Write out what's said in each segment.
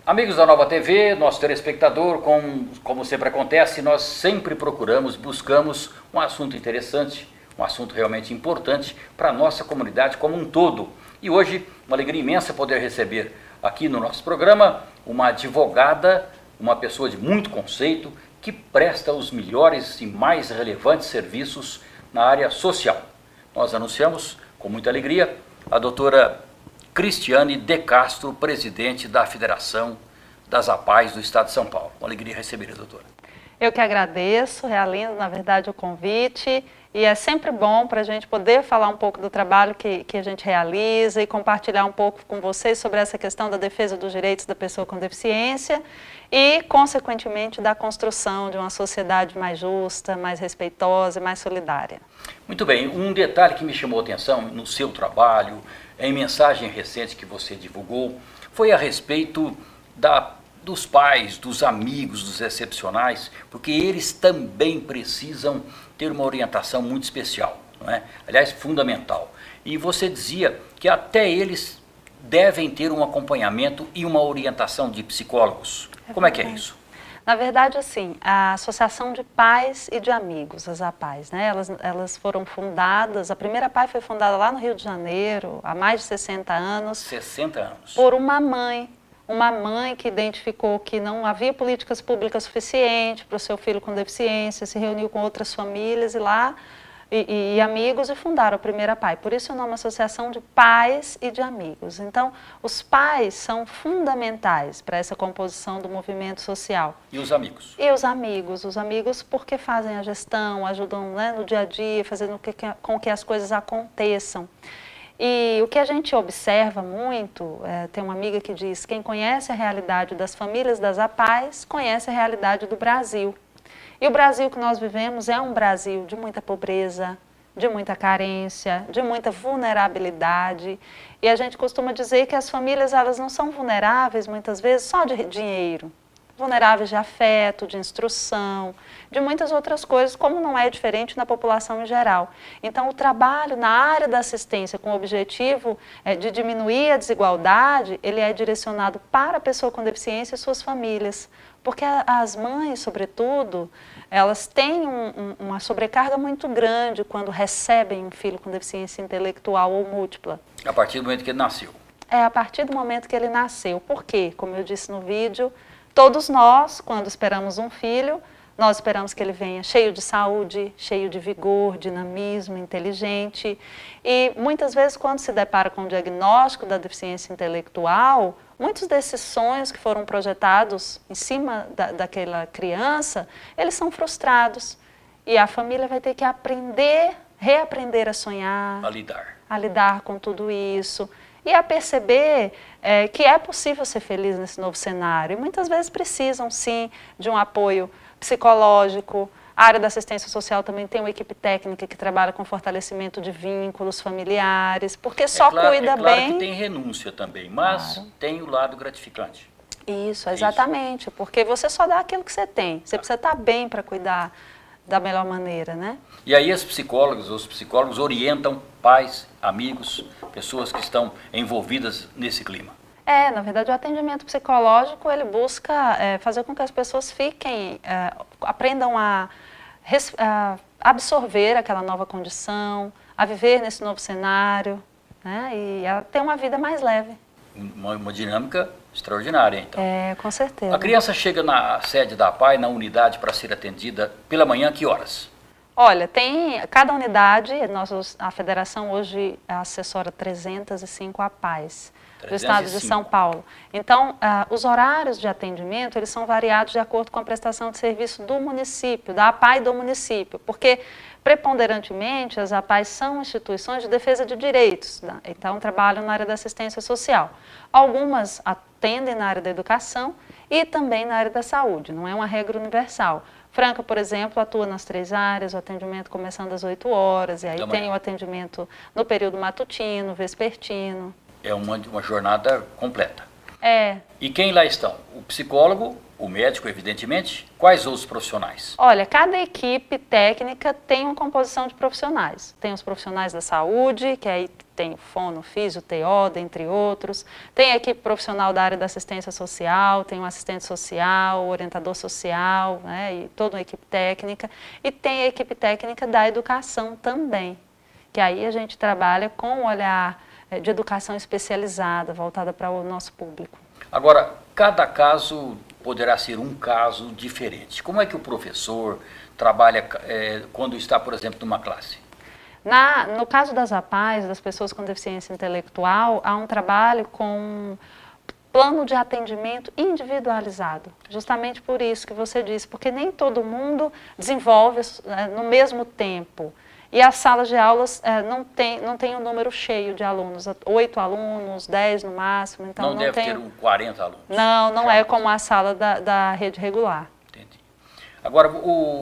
Amigos da Nova TV, nosso telespectador, como sempre acontece, nós sempre buscamos um assunto interessante, um assunto realmente importante para a nossa comunidade como um todo. E hoje, uma alegria imensa poder receber aqui no nosso programa uma advogada, uma pessoa de muito conceito, que presta os melhores e mais relevantes serviços na área social. Nós anunciamos com muita alegria a doutora Cristiane de Castro, presidente da Federação das APAES do Estado de São Paulo. Uma alegria receber a doutora. Eu que agradeço, realizo, na verdade, o convite, e é sempre bom para a gente poder falar um pouco do trabalho que a gente realiza e compartilhar um pouco com vocês sobre essa questão da defesa dos direitos da pessoa com deficiência e, consequentemente, da construção de uma sociedade mais justa, mais respeitosa e mais solidária. Muito bem, um detalhe que me chamou a atenção no seu trabalho, em mensagem recente que você divulgou, foi a respeito dos pais, dos amigos, dos excepcionais, porque eles também precisam ter uma orientação muito especial, não é? Aliás, fundamental. E você dizia que até eles devem ter um acompanhamento e uma orientação de psicólogos. Como é que é isso? Na verdade, assim, a Associação de Pais e de Amigos, as APAES, né? Elas foram fundadas, a primeira APAE foi fundada lá no Rio de Janeiro, há mais de 60 anos. 60 anos. Por uma mãe que identificou que não havia políticas públicas suficientes para o seu filho com deficiência, se reuniu com outras famílias e amigos e fundaram a primeira APAE. Por isso o nome Associação de Pais e de Amigos. Então, os pais são fundamentais para essa composição do movimento social. E os amigos? E os amigos porque fazem a gestão, ajudam, né, no dia a dia, fazendo com que as coisas aconteçam. E o que a gente observa muito, tem uma amiga que diz, quem conhece a realidade das famílias das APAES, conhece a realidade do Brasil. E o Brasil que nós vivemos é um Brasil de muita pobreza, de muita carência, de muita vulnerabilidade. E a gente costuma dizer que as famílias elas não são vulneráveis, muitas vezes, só de dinheiro. Vulneráveis de afeto, de instrução, de muitas outras coisas, como não é diferente na população em geral. Então, o trabalho na área da assistência com o objetivo de diminuir a desigualdade, ele é direcionado para a pessoa com deficiência e suas famílias. Porque as mães, sobretudo, elas têm uma sobrecarga muito grande quando recebem um filho com deficiência intelectual ou múltipla. A partir do momento que ele nasceu? É, a partir do momento que ele nasceu. Por quê? Como eu disse no vídeo, todos nós, quando esperamos um filho, nós esperamos que ele venha cheio de saúde, cheio de vigor, dinamismo, inteligente. E muitas vezes, quando se depara com o diagnóstico da deficiência intelectual, muitos desses sonhos que foram projetados em cima daquela criança, eles são frustrados. E a família vai ter que reaprender a sonhar, a lidar com tudo isso. E a perceber que é possível ser feliz nesse novo cenário. E muitas vezes precisam, sim, de um apoio psicológico. A área da assistência social também tem uma equipe técnica que trabalha com fortalecimento de vínculos familiares, porque só cuida bem... É claro que tem renúncia também, mas tem o lado gratificante. Isso, exatamente, porque você só dá aquilo que você tem. Você precisa estar bem para cuidar da melhor maneira, né? E aí os psicólogos orientam pais, amigos, pessoas que estão envolvidas nesse clima. Na verdade, o atendimento psicológico, ele busca fazer com que as pessoas aprendam a absorver aquela nova condição, a viver nesse novo cenário, né? E a ter uma vida mais leve. Uma dinâmica extraordinária, então. Com certeza. A criança chega na sede da APAE, na unidade, para ser atendida pela manhã, que horas? Olha, cada unidade, a federação hoje assessora 305 APAES do estado de São Paulo. Então, os horários de atendimento, eles são variados de acordo com a prestação de serviço do município, da APAE do município, porque, preponderantemente, as APAES são instituições de defesa de direitos, né? Então trabalham na área da assistência social. Algumas atendem na área da educação e também na área da saúde, não é uma regra universal. Franca, por exemplo, atua nas 3 áreas, o atendimento começando às 8 horas, e aí tem o atendimento no período matutino, vespertino. É uma jornada completa. É. E quem lá estão? O psicólogo o médico, evidentemente. Quais outros profissionais? Olha, cada equipe técnica tem uma composição de profissionais. Tem os profissionais da saúde, que aí tem o fono, físio, TO, dentre outros. Tem a equipe profissional da área da assistência social, tem um assistente social, orientador social, né, e toda uma equipe técnica. E tem a equipe técnica da educação também, que aí a gente trabalha com um olhar de educação especializada, voltada para o nosso público. Agora, cada caso poderá ser um caso diferente. Como é que o professor trabalha quando está, por exemplo, numa classe? No caso das APAES, das pessoas com deficiência intelectual, há um trabalho com plano de atendimento individualizado, justamente por isso que você disse, porque nem todo mundo desenvolve no mesmo tempo. E as salas de aulas não tem um número cheio de alunos, 8 alunos, 10 no máximo. Então não deve ter 40 alunos. Não é como a sala da rede regular. Entendi. Agora,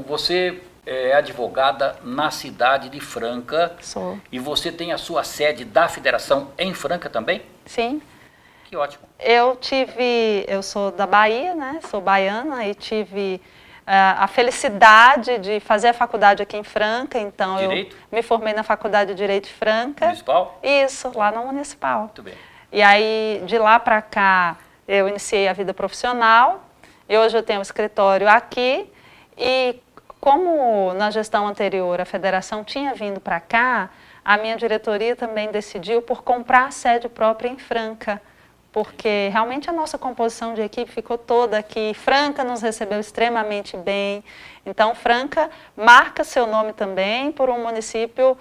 você é advogada na cidade de Franca. Sou. E você tem a sua sede da federação em Franca também? Sim. Que ótimo. Eu sou da Bahia, né? Sou baiana e tive a felicidade de fazer a faculdade aqui em Franca, então Direito? Eu me formei na Faculdade de Direito de Franca. Municipal? Isso, lá na Municipal. Muito bem. E aí, de lá para cá, eu iniciei a vida profissional, e hoje eu tenho um escritório aqui, e como na gestão anterior a federação tinha vindo para cá, a minha diretoria também decidiu por comprar a sede própria em Franca, porque realmente a nossa composição de equipe ficou toda aqui. Franca nos recebeu extremamente bem. Então, Franca marca seu nome também por um município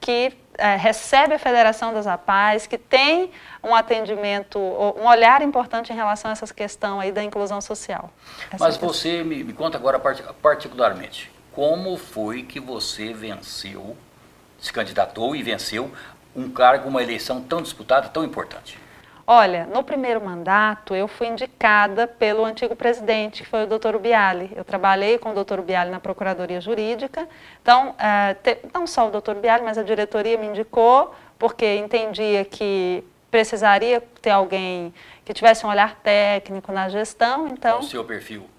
que recebe a Federação das APAES, que tem um atendimento, um olhar importante em relação a essa questão aí da inclusão social. Mas você me conta agora particularmente, como foi que você venceu, se candidatou e venceu um cargo, uma eleição tão disputada, tão importante? Olha, no primeiro mandato eu fui indicada pelo antigo presidente, que foi o Dr. Ubiali. Eu trabalhei com o Dr. Ubiali na Procuradoria Jurídica, então não só o Dr. Ubiali, mas a diretoria me indicou, porque entendia que precisaria ter alguém que tivesse um olhar técnico na gestão, então... Qual o seu perfil?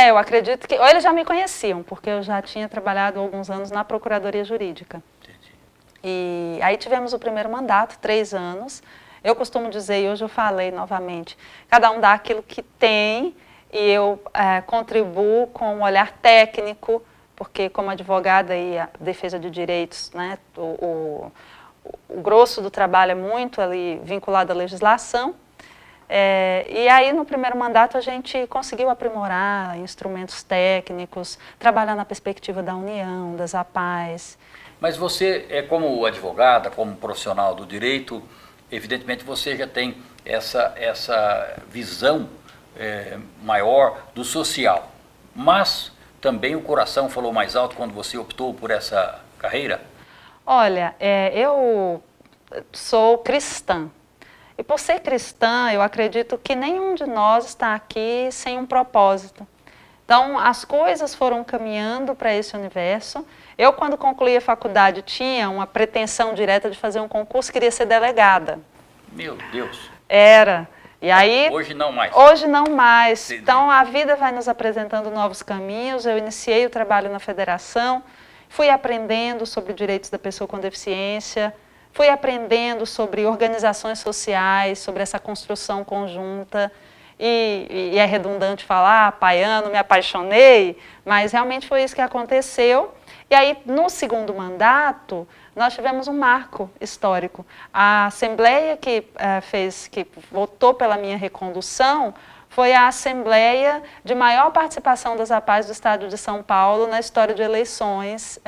Eu acredito que... Ou eles já me conheciam, porque eu já tinha trabalhado há alguns anos na Procuradoria Jurídica. Entendi. E aí tivemos o primeiro mandato, 3 anos. Eu costumo dizer, e hoje eu falei novamente, cada um dá aquilo que tem e eu contribuo com um olhar técnico, porque como advogada e a defesa de direitos, né, o grosso do trabalho é muito ali vinculado à legislação. E aí no primeiro mandato a gente conseguiu aprimorar instrumentos técnicos, trabalhar na perspectiva da União, das APAES. Mas você, como advogada, como profissional do direito, evidentemente você já tem essa visão maior do social, mas também o coração falou mais alto quando você optou por essa carreira? Olha, eu sou cristã, e por ser cristã eu acredito que nenhum de nós está aqui sem um propósito. Então as coisas foram caminhando para esse universo. Eu, quando concluí a faculdade, tinha uma pretensão direta de fazer um concurso, queria ser delegada. Meu Deus! Era. E aí... Hoje não mais. Hoje não mais. Entendi. Então, a vida vai nos apresentando novos caminhos. Eu iniciei o trabalho na federação, fui aprendendo sobre direitos da pessoa com deficiência, fui aprendendo sobre organizações sociais, sobre essa construção conjunta. E é redundante falar, paiano, me apaixonei, mas realmente foi isso que aconteceu. E aí, no segundo mandato, nós tivemos um marco histórico. A Assembleia que votou pela minha recondução foi a Assembleia de maior participação das APAES do Estado de São Paulo na história de eleições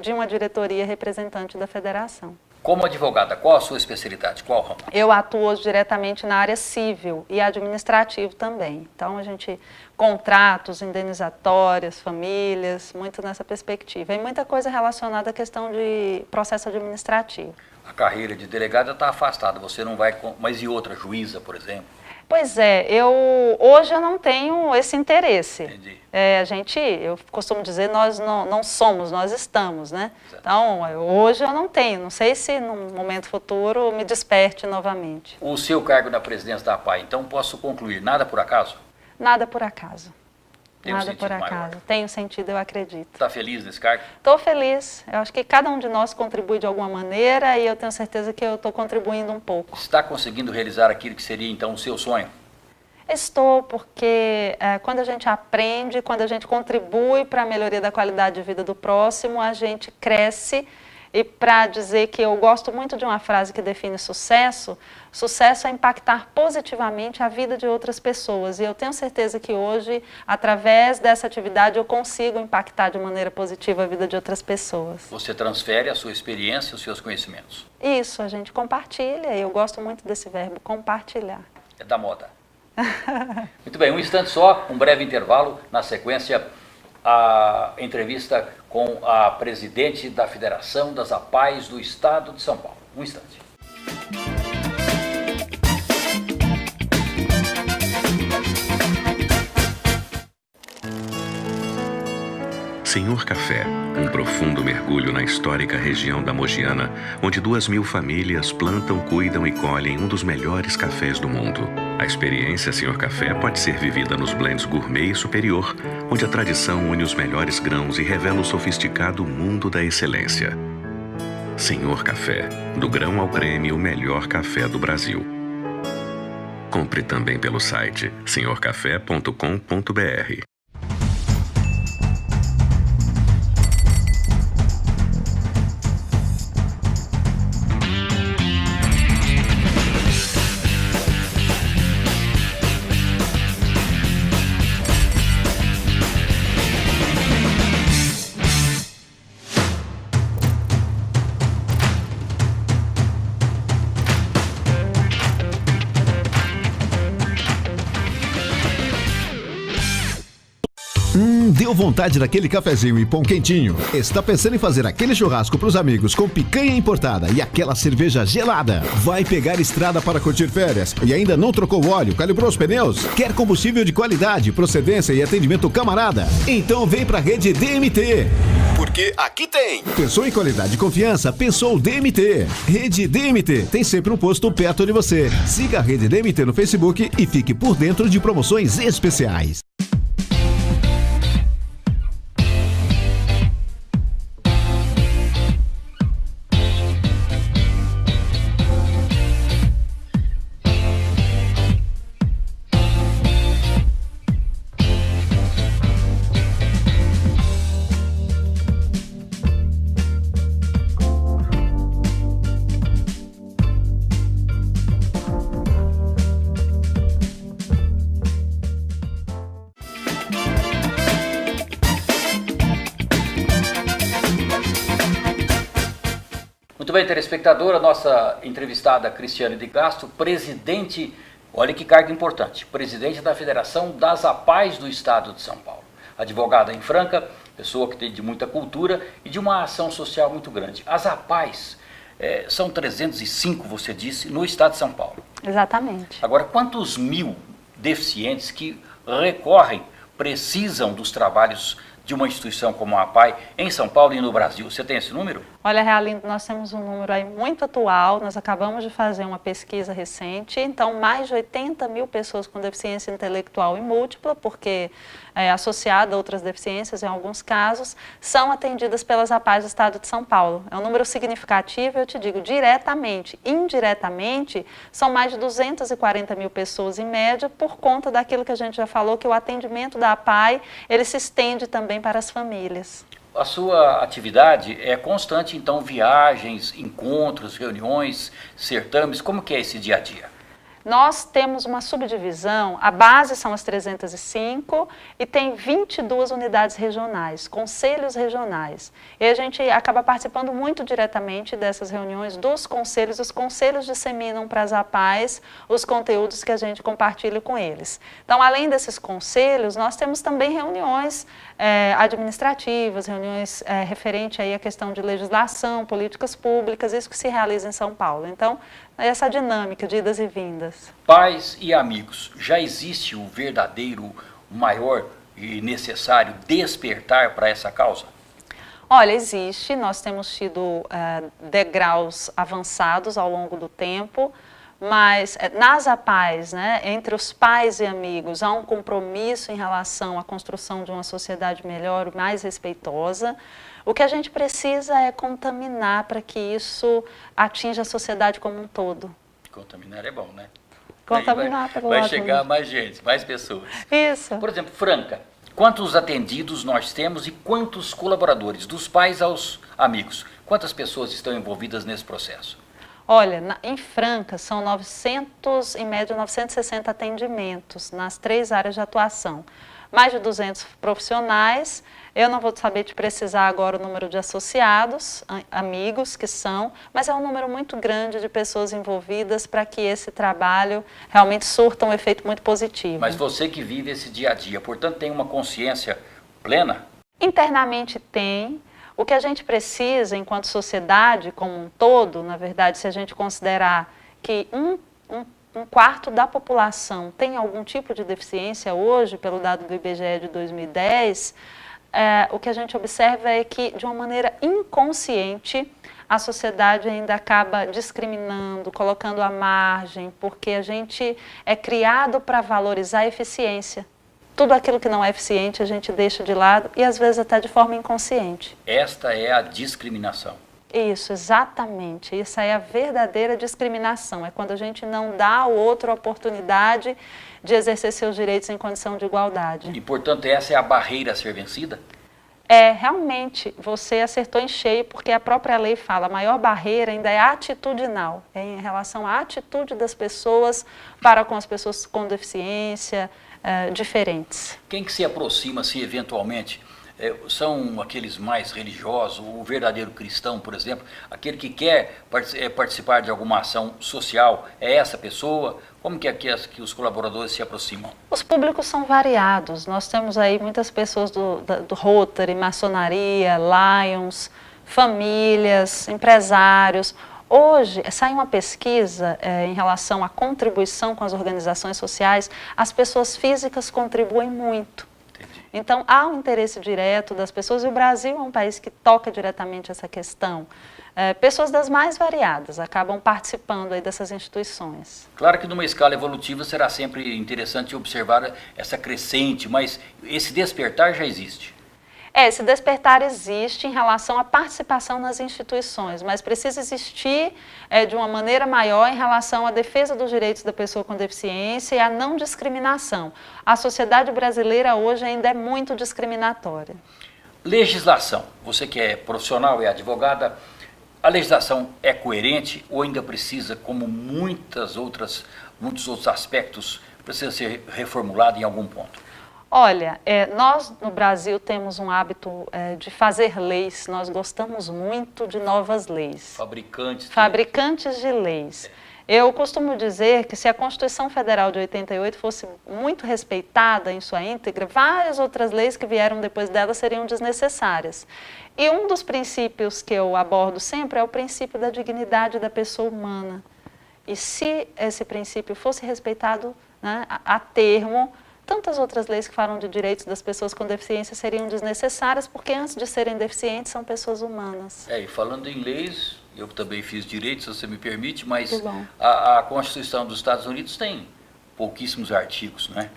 de uma diretoria representante da federação. Como advogada, qual a sua especialidade? Qual ramo? Eu atuo hoje diretamente na área civil e administrativo também. Então, a gente contratos, indenizatórias, famílias, muito nessa perspectiva. E muita coisa relacionada à questão de processo administrativo. A carreira de delegada está afastada, você não vai... Mas e outra, juíza, por exemplo? Pois é, hoje eu não tenho esse interesse. Entendi. Eu costumo dizer, nós não somos, nós estamos, né? Certo. Então, hoje eu não tenho, não sei se num momento futuro me desperte novamente. O seu cargo na presidência da APAI, então posso concluir, nada por acaso? Nada por acaso. Tem um Nada sentido por acaso. maior. Tem um sentido, eu acredito. Está feliz nesse cargo? Estou feliz. Eu acho que cada um de nós contribui de alguma maneira e eu tenho certeza que eu estou contribuindo um pouco. Está conseguindo realizar aquilo que seria então o seu sonho? Estou, porque quando a gente aprende, quando a gente contribui para a melhoria da qualidade de vida do próximo, a gente cresce. E para dizer que eu gosto muito de uma frase que define sucesso, sucesso é impactar positivamente a vida de outras pessoas. E eu tenho certeza que hoje, através dessa atividade, eu consigo impactar de maneira positiva a vida de outras pessoas. Você transfere a sua experiência e os seus conhecimentos? Isso, a gente compartilha, e eu gosto muito desse verbo, compartilhar. É da moda. Muito bem, um instante só, um breve intervalo, na sequência a entrevista com a presidente da Federação das APAIs do Estado de São Paulo. Um instante. Senhor Café, um profundo mergulho na histórica região da Mogiana, onde 2.000 famílias plantam, cuidam e colhem um dos melhores cafés do mundo. A experiência Senhor Café pode ser vivida nos blends gourmet e superior, onde a tradição une os melhores grãos e revela o sofisticado mundo da excelência. Senhor Café, do grão ao creme, o melhor café do Brasil. Compre também pelo site senhorcafé.com.br. Deu vontade daquele cafezinho e pão quentinho? Está pensando em fazer aquele churrasco pros amigos com picanha importada e aquela cerveja gelada? Vai pegar estrada para curtir férias e ainda não trocou o óleo, calibrou os pneus? Quer combustível de qualidade, procedência e atendimento camarada? Então vem pra Rede DMT. Porque aqui tem. Pensou em qualidade e confiança? Pensou DMT. Rede DMT tem sempre um posto perto de você. Siga a Rede DMT no Facebook e fique por dentro de promoções especiais. Muito bem, telespectador, a nossa entrevistada Cristiane de Castro, presidente, olha que cargo importante, presidente da Federação das APAIs do Estado de São Paulo. Advogada em Franca, pessoa que tem de muita cultura e de uma ação social muito grande. As APAIs são 305, você disse, no Estado de São Paulo. Exatamente. Agora, quantos mil deficientes que recorrem, precisam dos trabalhos de uma instituição como a APAI em São Paulo e no Brasil? Você tem esse número? Olha, Realindo, nós temos um número aí muito atual, nós acabamos de fazer uma pesquisa recente, então mais de 80 mil pessoas com deficiência intelectual e múltipla, porque associada a outras deficiências em alguns casos, são atendidas pelas APAIs do Estado de São Paulo. É um número significativo, eu te digo, diretamente, indiretamente, são mais de 240 mil pessoas em média, por conta daquilo que a gente já falou, que o atendimento da APAI, ele se estende também para as famílias. A sua atividade é constante, então, viagens, encontros, reuniões, certames, como que é esse dia a dia? Nós temos uma subdivisão, a base são as 305 e tem 22 unidades regionais, conselhos regionais. E a gente acaba participando muito diretamente dessas reuniões dos conselhos. Os conselhos disseminam para as APAIs os conteúdos que a gente compartilha com eles. Então, além desses conselhos, nós temos também reuniões administrativas, reuniões referente aí à questão de legislação, políticas públicas, isso que se realiza em São Paulo. Então, essa dinâmica de idas e vindas. Pais e amigos, já existe o verdadeiro, o maior e necessário despertar para essa causa? Olha, existe, nós temos tido degraus avançados ao longo do tempo, mas nas APAES, né, entre os pais e amigos, há um compromisso em relação à construção de uma sociedade melhor, mais respeitosa. O que a gente precisa é contaminar para que isso atinja a sociedade como um todo. Contaminar é bom, né? Contaminar pelo vai lado chegar mais gente, mais pessoas. Isso. Por exemplo, Franca, quantos atendidos nós temos e quantos colaboradores, dos pais aos amigos? Quantas pessoas estão envolvidas nesse processo? Olha, em Franca são 900, em média 960 atendimentos nas 3 áreas de atuação. Mais de 200 profissionais, eu não vou saber te precisar agora o número de associados, amigos que são, mas é um número muito grande de pessoas envolvidas para que esse trabalho realmente surta um efeito muito positivo. Mas você que vive esse dia a dia, portanto tem uma consciência plena? Internamente tem. O que a gente precisa, enquanto sociedade como um todo, na verdade, se a gente considerar que um quarto da população tem algum tipo de deficiência hoje, pelo dado do IBGE de 2010, o que a gente observa é que, de uma maneira inconsciente, a sociedade ainda acaba discriminando, colocando à margem, porque a gente é criado para valorizar a eficiência. Tudo aquilo que não é eficiente a gente deixa de lado e às vezes até de forma inconsciente. Esta é a discriminação. Isso, exatamente. Isso aí é a verdadeira discriminação. É quando a gente não dá ao outro a oportunidade de exercer seus direitos em condição de igualdade. E, portanto, essa é a barreira a ser vencida? Realmente, você acertou em cheio, porque a própria lei fala, a maior barreira ainda é atitudinal, é em relação à atitude das pessoas para com as pessoas com deficiência, diferentes. Quem que se aproxima, se eventualmente, são aqueles mais religiosos, o verdadeiro cristão, por exemplo, aquele que quer participar de alguma ação social, é essa pessoa? Como que os colaboradores se aproximam? Os públicos são variados, nós temos aí muitas pessoas do Rotary, maçonaria, Lions, famílias, empresários. Hoje, sai uma pesquisa em relação à contribuição com as organizações sociais, as pessoas físicas contribuem muito. Entendi. Então, há um interesse direto das pessoas, e o Brasil é um país que toca diretamente essa questão. Pessoas das mais variadas acabam participando aí dessas instituições. Claro que numa escala evolutiva será sempre interessante observar essa crescente, mas esse despertar já existe. Esse despertar existe em relação à participação nas instituições, mas precisa existir de uma maneira maior em relação à defesa dos direitos da pessoa com deficiência e à não discriminação. A sociedade brasileira hoje ainda é muito discriminatória. Legislação. Você que é profissional e advogada, a legislação é coerente ou ainda precisa, como muitos outros aspectos, precisa ser reformulada em algum ponto? Olha, nós no Brasil temos um hábito de fazer leis, nós gostamos muito de novas leis. Fabricantes de leis. Eu costumo dizer que se a Constituição Federal de 88 fosse muito respeitada em sua íntegra, várias outras leis que vieram depois dela seriam desnecessárias. E um dos princípios que eu abordo sempre é o princípio da dignidade da pessoa humana. E se esse princípio fosse respeitado, né, a termo, tantas outras leis que falam de direitos das pessoas com deficiência seriam desnecessárias, porque antes de serem deficientes são pessoas humanas. E falando em leis, eu também fiz direito, se você me permite, mas a Constituição dos Estados Unidos tem pouquíssimos artigos, né?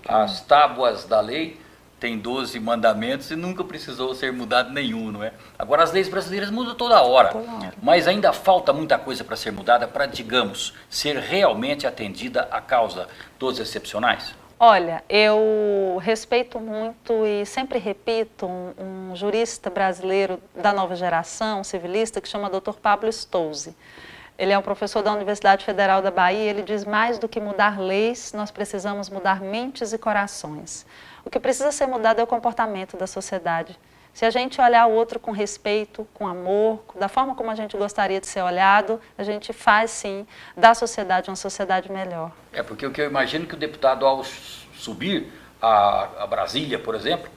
As tábuas da lei têm 12 mandamentos e nunca precisou ser mudado nenhum, não é? Agora as leis brasileiras mudam toda hora. Mas ainda falta muita coisa para ser mudada para, digamos, ser realmente atendida a causa dos excepcionais. Olha, eu respeito muito e sempre repito um jurista brasileiro da nova geração, civilista, que chama Dr. Pablo Stolze. Ele é um professor da Universidade Federal da Bahia, ele diz: mais do que mudar leis, nós precisamos mudar mentes e corações. O que precisa ser mudado é o comportamento da sociedade. Se a gente olhar o outro com respeito, com amor, da forma como a gente gostaria de ser olhado, a gente faz, sim, da sociedade uma sociedade melhor. Porque o que eu imagino que o deputado, ao subir a Brasília, por exemplo,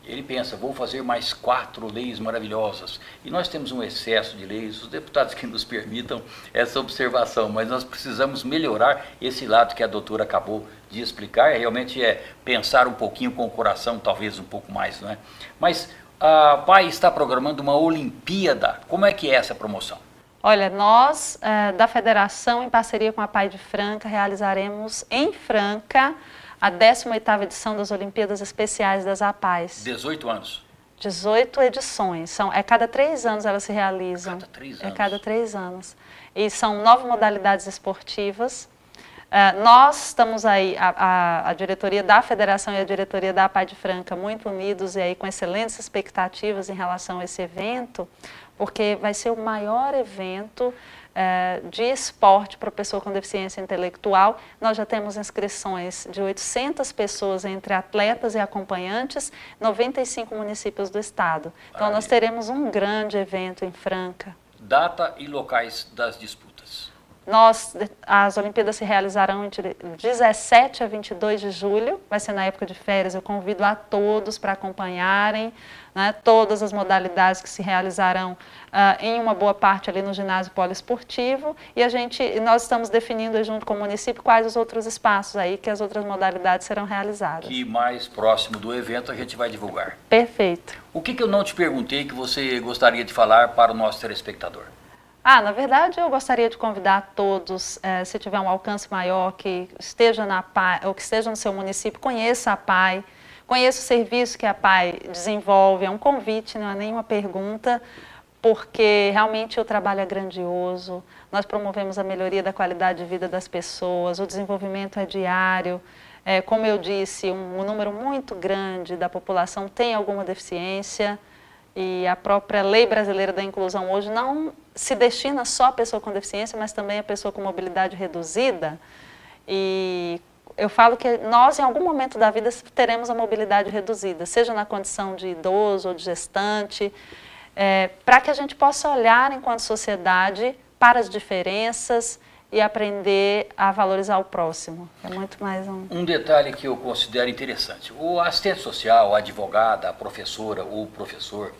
Ele pensa, vou fazer mais 4 leis maravilhosas. E nós temos um excesso de leis, os deputados que nos permitam essa observação, mas nós precisamos melhorar esse lado que a doutora acabou de explicar, realmente é pensar um pouquinho com o coração, talvez um pouco mais, não é? Mas a PAI está programando uma Olimpíada, como é que é essa promoção? Olha, nós da Federação, em parceria com a PAI de Franca, realizaremos em Franca a 18ª edição das Olimpíadas Especiais das APAES. 18 anos. 18 edições. Cada 3 anos elas se realizam. Cada 3 anos. Cada 3 anos. E são 9 modalidades esportivas. Nós estamos aí, a diretoria da Federação e a diretoria da APAI de Franca, muito unidos e aí com excelentes expectativas em relação a esse evento, porque vai ser o maior evento de esporte para a pessoa com deficiência intelectual. Nós já temos inscrições de 800 pessoas entre atletas e acompanhantes, 95 municípios do estado. Então nós teremos um grande evento em Franca. Data e locais das disputas. As Olimpíadas se realizarão entre 17 a 22 de julho, vai ser na época de férias. Eu convido a todos para acompanharem, né, todas as modalidades que se realizarão em uma boa parte ali no ginásio poliesportivo, e nós estamos definindo junto com o município quais os outros espaços aí que as outras modalidades serão realizadas. Que mais próximo do evento a gente vai divulgar. Perfeito. O que eu não te perguntei que você gostaria de falar para o nosso telespectador? Na verdade, eu gostaria de convidar todos, se tiver um alcance maior, que esteja na PAI, ou que esteja no seu município, conheça a PAI, conheça o serviço que a PAI desenvolve. É um convite, não é nenhuma pergunta, porque realmente o trabalho é grandioso. Nós promovemos a melhoria da qualidade de vida das pessoas, o desenvolvimento é diário. Como eu disse, um número muito grande da população tem alguma deficiência, e a própria Lei Brasileira da Inclusão hoje não se destina só à pessoa com deficiência, mas também à pessoa com mobilidade reduzida. E eu falo que nós, em algum momento da vida, teremos a mobilidade reduzida, seja na condição de idoso ou de gestante, para que a gente possa olhar, enquanto sociedade, para as diferenças e aprender a valorizar o próximo. É muito mais um detalhe que eu considero interessante. O assistente social, a advogada, a professora ou o professor,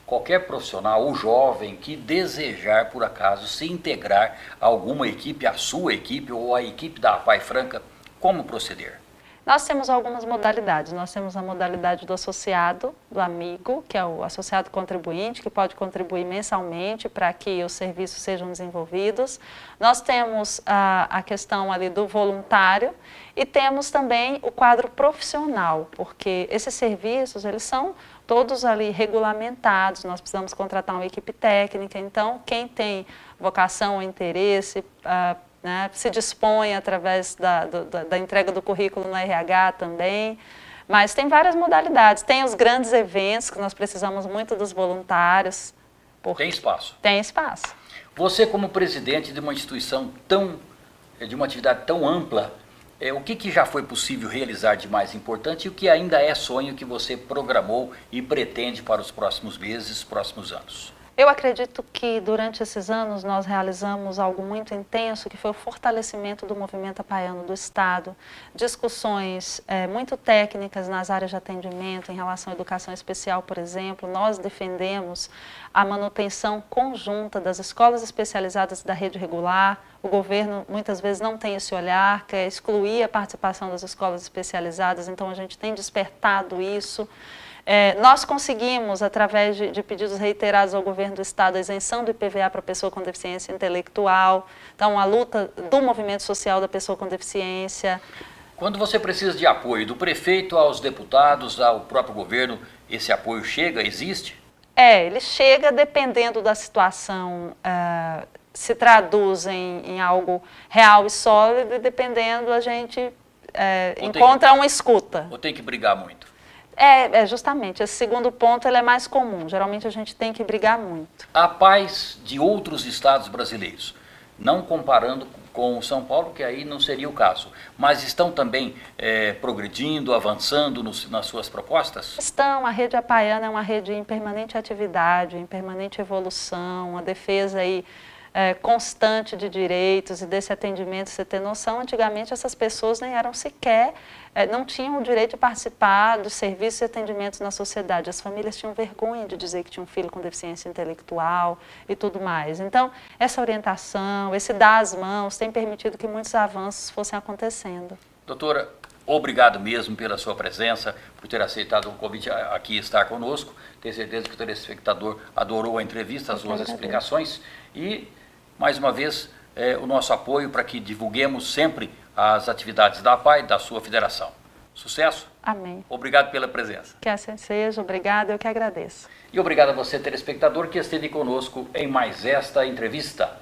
qualquer profissional ou jovem que desejar, por acaso, se integrar a alguma equipe, a sua equipe ou a equipe da APAI Franca, como proceder? Nós temos algumas modalidades. Nós temos a modalidade do associado, do amigo, que é o associado contribuinte, que pode contribuir mensalmente para que os serviços sejam desenvolvidos. Nós temos a questão ali do voluntário e temos também o quadro profissional, porque esses serviços, eles são todos ali regulamentados. Nós precisamos contratar uma equipe técnica. Então, quem tem vocação ou interesse, se dispõe através da entrega do currículo no RH também, mas tem várias modalidades. Tem os grandes eventos, que nós precisamos muito dos voluntários. Tem espaço? Tem espaço. Você, como presidente de uma instituição de uma atividade tão ampla, o que já foi possível realizar de mais importante e o que ainda é sonho que você programou e pretende para os próximos meses, próximos anos? Eu acredito que durante esses anos nós realizamos algo muito intenso, que foi o fortalecimento do movimento apaiano do Estado, discussões muito técnicas nas áreas de atendimento, em relação à educação especial, por exemplo. Nós defendemos a manutenção conjunta das escolas especializadas da rede regular. O governo muitas vezes não tem esse olhar, quer excluir a participação das escolas especializadas, então a gente tem despertado isso. Nós conseguimos, através de pedidos reiterados ao governo do Estado, a isenção do IPVA para a pessoa com deficiência intelectual, então a luta do movimento social da pessoa com deficiência. Quando você precisa de apoio do prefeito aos deputados, ao próprio governo, esse apoio chega, existe? Ele chega dependendo da situação, se traduz em algo real e sólido, e dependendo a gente encontra uma escuta. Ou tem que brigar muito? Justamente, esse segundo ponto ele é mais comum, geralmente a gente tem que brigar muito. A paz de outros estados brasileiros, não comparando com São Paulo, que aí não seria o caso, mas estão também progredindo, avançando nas suas propostas? Estão, a rede apaiana é uma rede em permanente atividade, em permanente evolução, a defesa aí constante de direitos e desse atendimento. Você ter noção, antigamente essas pessoas nem eram sequer, não tinham o direito de participar dos serviços e atendimentos na sociedade. As famílias tinham vergonha de dizer que tinha um filho com deficiência intelectual e tudo mais. Então, essa orientação, esse dar as mãos, tem permitido que muitos avanços fossem acontecendo. Doutora, obrigado mesmo pela sua presença, por ter aceitado o convite aqui estar conosco. Tenho certeza que o telespectador adorou a entrevista, as suas explicações. E, mais uma vez, o nosso apoio para que divulguemos sempre as atividades da APAE, da sua federação. Sucesso. Amém. Obrigado pela presença. Que assim seja. Obrigada, eu que agradeço. E obrigado a você, telespectador, que esteve conosco em mais esta entrevista.